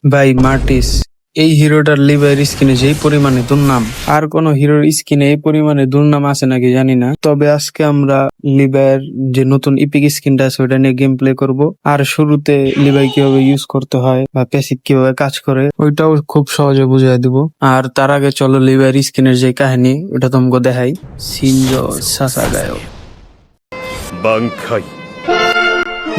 ভাই মার্টিস, এই হিরোটার লিভার স্কিনে যেই পরিমাণে দুর্নাম, আর কোন হিরোর স্কিনে এই পরিমাণে দুর্নাম আছে নাকি জানি না। তবে আজকে আমরা লিভার যে নতুন ইপিক স্কিনটা আছে ওটা নিয়ে গেম প্লে করবো। আর শুরুতে লিভার কিভাবে ইউজ করতে হয় বা প্যাসিভ কিভাবে কাজ করে ওইটাও খুব সহজে বুঝিয়ে দিব। আর তার আগে চলো লিভার স্কিনের যে কাহিনী ওটা তোমাকে দেখাই। শিনজো সাসাগায়ো, 挽回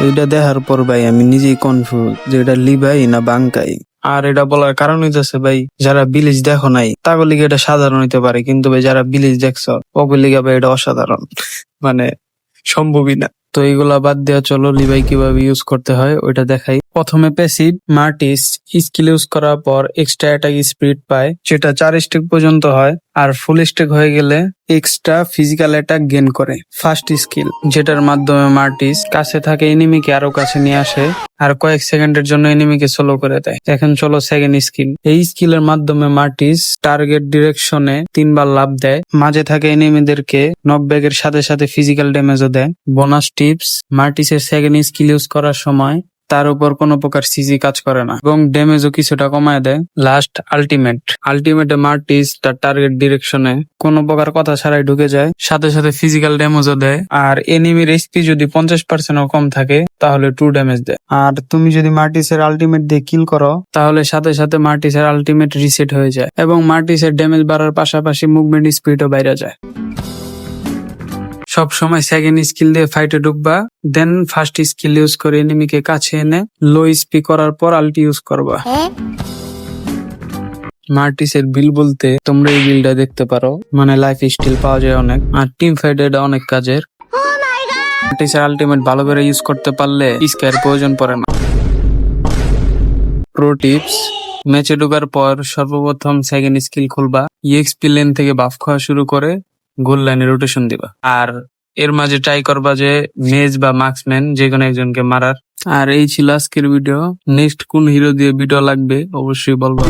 এইটা দেখার পর ভাই আমি নিজেই কনফিউজ যে এটা লিভাই না বাঙ্কাই। আর এটা বলার কারণ হইতেছে ভাই, যারা বিলিজ দেখো নাই তাগো লিগে এটা সাধারণ হইতে পারে, কিন্তু ভাই যারা বিলিজ দেখছো ওগুলো লিগে ভাই এটা অসাধারণ। মানে সম্ভবই না। তো এইগুলা বাদ দেওয়া চলো লিভাই কিভাবে ইউজ করতে হয় ওইটা দেখাই। প্রথমে প্যাসিভ মার্টিস স্কিল ইউজ করার পর এক্সট্রা অ্যাটাক স্পিড পায়, যেটা 4 স্টেক পর্যন্ত হয়। আর ফুল স্টেক হয়ে গেলে এক্সট্রা ফিজিক্যাল অ্যাটাক গেইন করে। ফার্স্ট স্কিল, যেটার মাধ্যমে মার্টিস কাছে থাকে এনিমিকে আরো কাছে নিয়ে আসে আর কয়েক সেকেন্ডের জন্য এনিমিকে স্লো করে দেয়। এখন চলো সেকেন্ড স্কিল। এই স্কিলের মাধ্যমে মার্টিস টার্গেট ডিরেকশনে 3 বার লাফ দেয়, মাঝে থাকে এনিমিদেরকে নকব্যাকের সাথে সাথে ফিজিক্যাল ড্যামেজও দেয়। বোনাস টিপস, মার্টিসের সেকেন্ড স্কিল ইউজ করার সময় তার উপর কোনো প্রকার সিজি কাজ করে না এবং ড্যামেজও কিছুটা কমায় দেয়। লাস্ট আলটিমেটে মার্টিস তার টার্গেট ডিরেকশনে কোনো প্রকার কথা ছাড়াই ঢুকে যায়, সাথে সাথে ফিজিক্যাল ড্যামেজও দেয়। আর এনিমির এইচপি যদি 50% কম থাকে তাহলে 2 ড্যামেজ দেয়। আর তুমি যদি মার্টিসের আলটিমেট দিয়ে কিল করো তাহলে সাথে সাথে মার্টিসের আলটিমেট রিসেট হয়ে যায় এবং মার্টিসের ড্যামেজ বাড়ার পাশাপাশি মুভমেন্ট স্পিডও বাইরে যায়। সব সময় সেকেন্ড স্কিল দিয়ে ফাইটে ঢুকবা, দেন ফার্স্ট স্কিল ইউজ করে এনিমিকে কাছে এনে লো স্পি করার পর আল্টি ইউজ করবা। মার্টিসের বিল বলতে তোমরা এই বিলটা দেখতে পারো, মানে লাইফ স্টিল পাওয়া যায় অনেক, আর টিম ফাইটে এটা অনেক কাজের। মার্টিসের আলটিমেট ভালো করে ইউজ করতে পারলে স্কার প্রয়োজন পড়ে না। প্রো টিপস, ম্যাচে ঢোকার পর সর্বপ্রথম সেকেন্ড স্কিল খুলবা, ইএক্সপি লেন থেকে বাফ খাওয়া শুরু করে গোল লাইনে রোটেশন দিবা। আর এর মাঝে ট্রাই করবা যে মেজ বা মার্কসম্যান যে কোনো একজনকে মারার। আর এই ছিল আজকের ভিডিও। নেক্সট কোন হিরো দিয়ে ভিডিও লাগবে অবশ্যই বলবা।